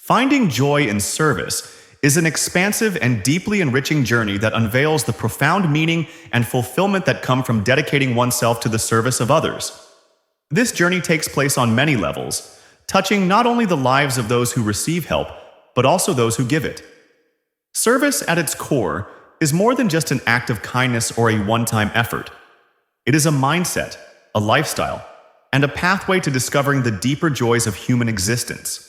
Finding joy in service is an expansive and deeply enriching journey that unveils the profound meaning and fulfillment that come from dedicating oneself to the service of others. This journey takes place on many levels, touching not only the lives of those who receive help, but also those who give it. Service at its core is more than just an act of kindness or a one-time effort. It is a mindset, a lifestyle, and a pathway to discovering the deeper joys of human existence.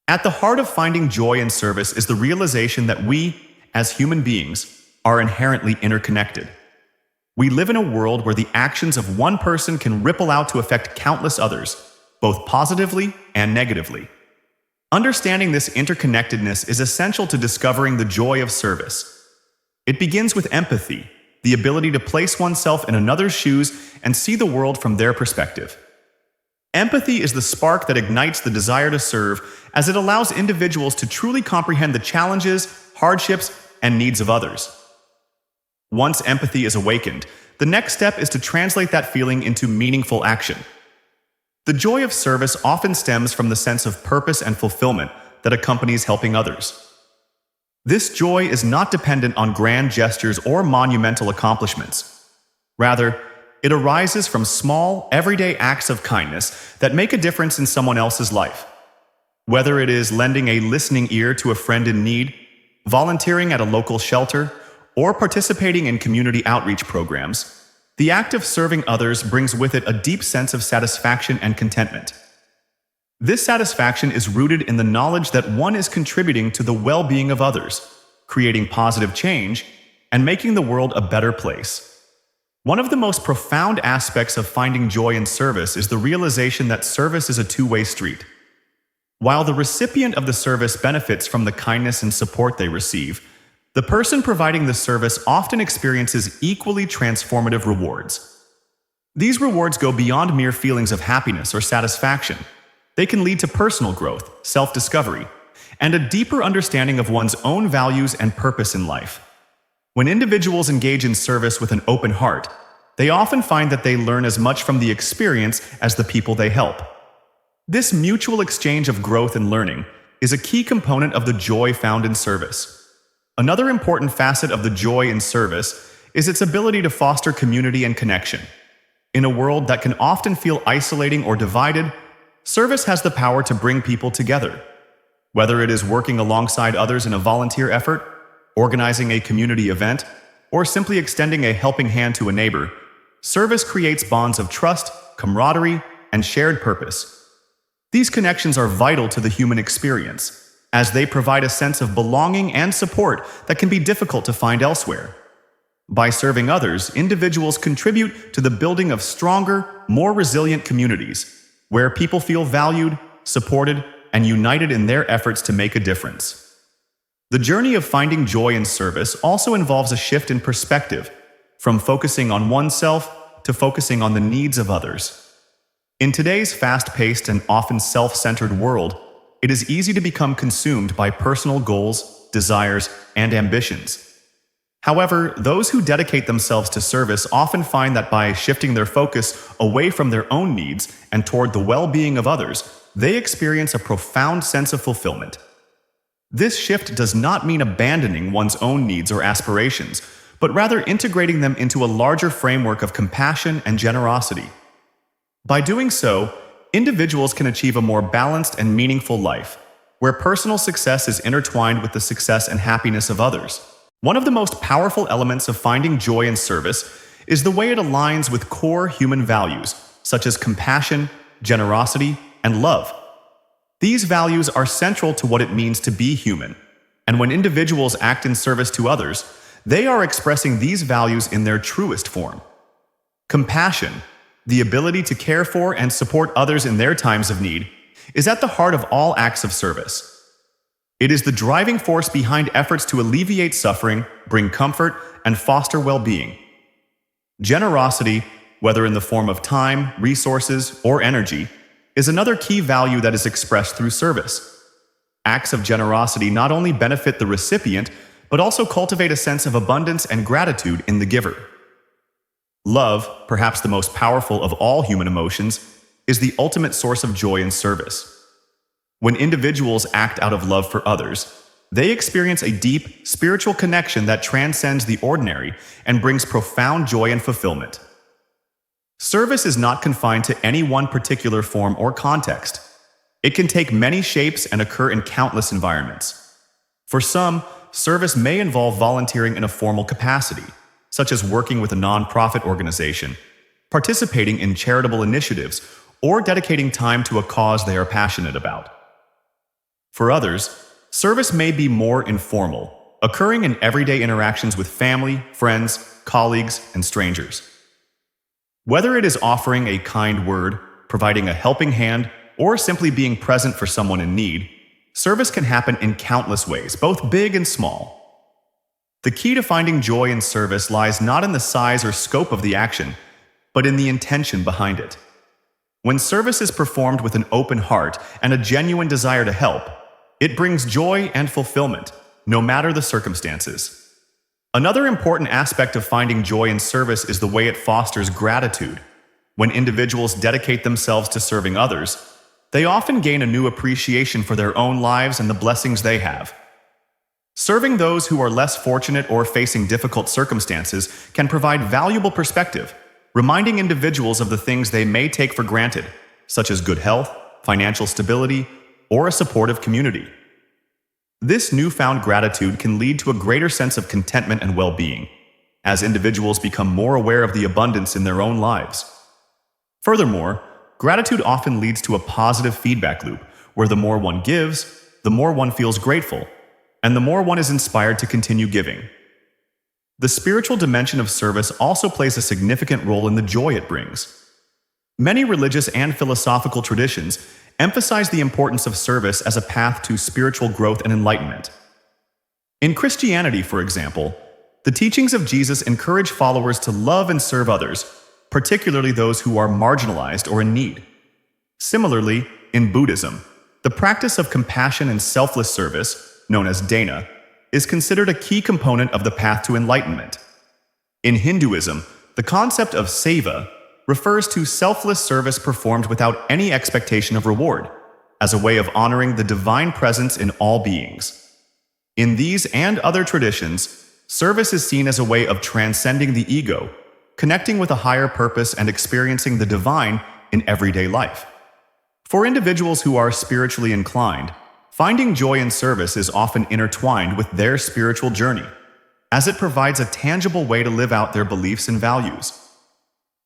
At the heart of finding joy in service is the realization that we, as human beings, are inherently interconnected. We live in a world where the actions of one person can ripple out to affect countless others, both positively and negatively. Understanding this interconnectedness is essential to discovering the joy of service. It begins with empathy, the ability to place oneself in another's shoes and see the world from their perspective. Empathy is the spark that ignites the desire to serve, as it allows individuals to truly comprehend the challenges, hardships, and needs of others. Once empathy is awakened, the next step is to translate that feeling into meaningful action. The joy of service often stems from the sense of purpose and fulfillment that accompanies helping others. This joy is not dependent on grand gestures or monumental accomplishments. Rather, it arises from small, everyday acts of kindness that make a difference in someone else's life. Whether it is lending a listening ear to a friend in need, volunteering at a local shelter, or participating in community outreach programs, the act of serving others brings with it a deep sense of satisfaction and contentment. This satisfaction is rooted in the knowledge that one is contributing to the well-being of others, creating positive change, and making the world a better place. One of the most profound aspects of finding joy in service is the realization that service is a two-way street. While the recipient of the service benefits from the kindness and support they receive, the person providing the service often experiences equally transformative rewards. These rewards go beyond mere feelings of happiness or satisfaction. They can lead to personal growth, self-discovery, and a deeper understanding of one's own values and purpose in life. When individuals engage in service with an open heart, they often find that they learn as much from the experience as the people they help. This mutual exchange of growth and learning is a key component of the joy found in service. Another important facet of the joy in service is its ability to foster community and connection. In a world that can often feel isolating or divided, service has the power to bring people together. Whether it is working alongside others in a volunteer effort, organizing a community event, or simply extending a helping hand to a neighbor, service creates bonds of trust, camaraderie, and shared purpose. These connections are vital to the human experience, as they provide a sense of belonging and support that can be difficult to find elsewhere. By serving others, individuals contribute to the building of stronger, more resilient communities, where people feel valued, supported, and united in their efforts to make a difference. The journey of finding joy in service also involves a shift in perspective, from focusing on oneself to focusing on the needs of others. In today's fast-paced and often self-centered world, it is easy to become consumed by personal goals, desires, and ambitions. However, those who dedicate themselves to service often find that by shifting their focus away from their own needs and toward the well-being of others, they experience a profound sense of fulfillment. This shift does not mean abandoning one's own needs or aspirations, but rather integrating them into a larger framework of compassion and generosity. By doing so, individuals can achieve a more balanced and meaningful life, where personal success is intertwined with the success and happiness of others. One of the most powerful elements of finding joy in service is the way it aligns with core human values, such as compassion, generosity, and love. These values are central to what it means to be human, and when individuals act in service to others, they are expressing these values in their truest form. Compassion, the ability to care for and support others in their times of need, is at the heart of all acts of service. It is the driving force behind efforts to alleviate suffering, bring comfort, and foster well-being. Generosity, whether in the form of time, resources, or energy, is another key value that is expressed through service. Acts of generosity not only benefit the recipient, but also cultivate a sense of abundance and gratitude in the giver. Love, perhaps the most powerful of all human emotions, is the ultimate source of joy in service. When individuals act out of love for others, they experience a deep, spiritual connection that transcends the ordinary and brings profound joy and fulfillment. Service is not confined to any one particular form or context. It can take many shapes and occur in countless environments. For some, service may involve volunteering in a formal capacity, such as working with a nonprofit organization, participating in charitable initiatives, or dedicating time to a cause they are passionate about. For others, service may be more informal, occurring in everyday interactions with family, friends, colleagues, and strangers. Whether it is offering a kind word, providing a helping hand, or simply being present for someone in need, service can happen in countless ways, both big and small. The key to finding joy in service lies not in the size or scope of the action, but in the intention behind it. When service is performed with an open heart and a genuine desire to help, it brings joy and fulfillment, no matter the circumstances. Another important aspect of finding joy in service is the way it fosters gratitude. When individuals dedicate themselves to serving others, they often gain a new appreciation for their own lives and the blessings they have. Serving those who are less fortunate or facing difficult circumstances can provide valuable perspective, reminding individuals of the things they may take for granted, such as good health, financial stability, or a supportive community. This newfound gratitude can lead to a greater sense of contentment and well-being, as individuals become more aware of the abundance in their own lives. Furthermore, gratitude often leads to a positive feedback loop, where the more one gives, the more one feels grateful, and the more one is inspired to continue giving. The spiritual dimension of service also plays a significant role in the joy it brings. Many religious and philosophical traditions emphasize the importance of service as a path to spiritual growth and enlightenment. In Christianity, for example, the teachings of Jesus encourage followers to love and serve others, particularly those who are marginalized or in need. Similarly, in Buddhism, the practice of compassion and selfless service, known as dana, is considered a key component of the path to enlightenment. In Hinduism, the concept of seva refers to selfless service performed without any expectation of reward, as a way of honoring the divine presence in all beings. In these and other traditions, service is seen as a way of transcending the ego, connecting with a higher purpose and experiencing the divine in everyday life. For individuals who are spiritually inclined, finding joy in service is often intertwined with their spiritual journey, as it provides a tangible way to live out their beliefs and values.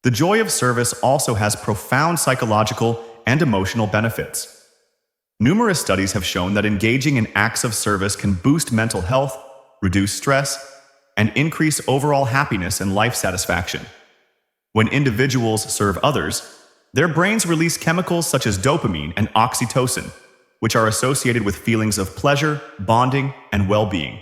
The joy of service also has profound psychological and emotional benefits. Numerous studies have shown that engaging in acts of service can boost mental health, reduce stress, and increase overall happiness and life satisfaction. When individuals serve others, their brains release chemicals such as dopamine and oxytocin, which are associated with feelings of pleasure, bonding, and well-being.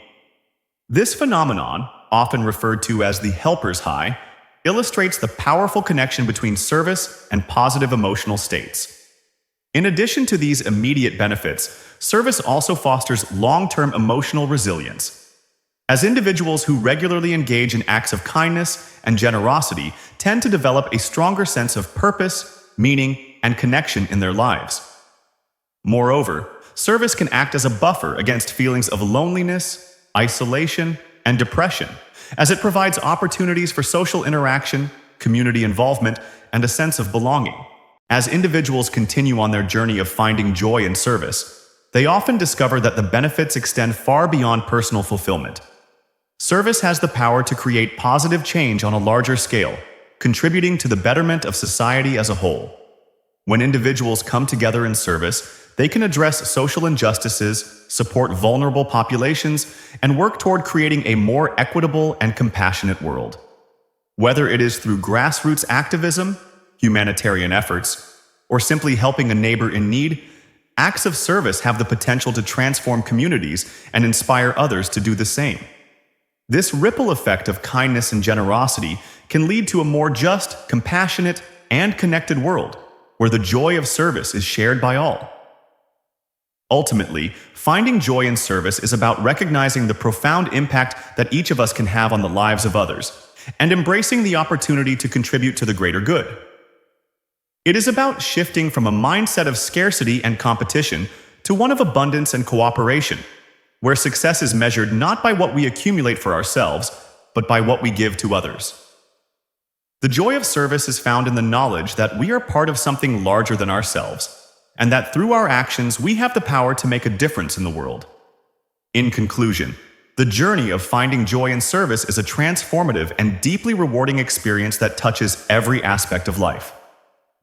This phenomenon, often referred to as the helper's high, illustrates the powerful connection between service and positive emotional states. In addition to these immediate benefits, service also fosters long-term emotional resilience. As individuals who regularly engage in acts of kindness and generosity tend to develop a stronger sense of purpose, meaning, and connection in their lives. Moreover, service can act as a buffer against feelings of loneliness, isolation, and depression, as it provides opportunities for social interaction, community involvement, and a sense of belonging. As individuals continue on their journey of finding joy in service, they often discover that the benefits extend far beyond personal fulfillment. Service has the power to create positive change on a larger scale, contributing to the betterment of society as a whole. When individuals come together in service, they can address social injustices, support vulnerable populations, and work toward creating a more equitable and compassionate world. Whether it is through grassroots activism, humanitarian efforts, or simply helping a neighbor in need, acts of service have the potential to transform communities and inspire others to do the same. This ripple effect of kindness and generosity can lead to a more just, compassionate, and connected world, where the joy of service is shared by all. Ultimately, finding joy in service is about recognizing the profound impact that each of us can have on the lives of others, and embracing the opportunity to contribute to the greater good. It is about shifting from a mindset of scarcity and competition to one of abundance and cooperation, where success is measured not by what we accumulate for ourselves, but by what we give to others. The joy of service is found in the knowledge that we are part of something larger than ourselves, and that through our actions we have the power to make a difference in the world. In conclusion, the journey of finding joy in service is a transformative and deeply rewarding experience that touches every aspect of life.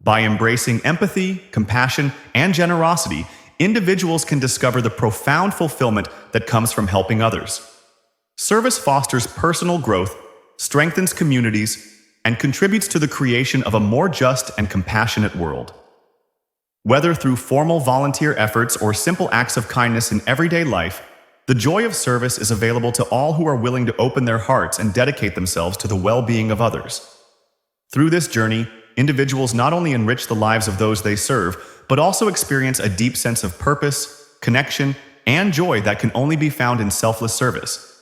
By embracing empathy, compassion, and generosity, individuals can discover the profound fulfillment that comes from helping others. Service fosters personal growth, strengthens communities, and contributes to the creation of a more just and compassionate world. Whether through formal volunteer efforts or simple acts of kindness in everyday life, the joy of service is available to all who are willing to open their hearts and dedicate themselves to the well-being of others. Through this journey, individuals not only enrich the lives of those they serve, but also experience a deep sense of purpose, connection, and joy that can only be found in selfless service.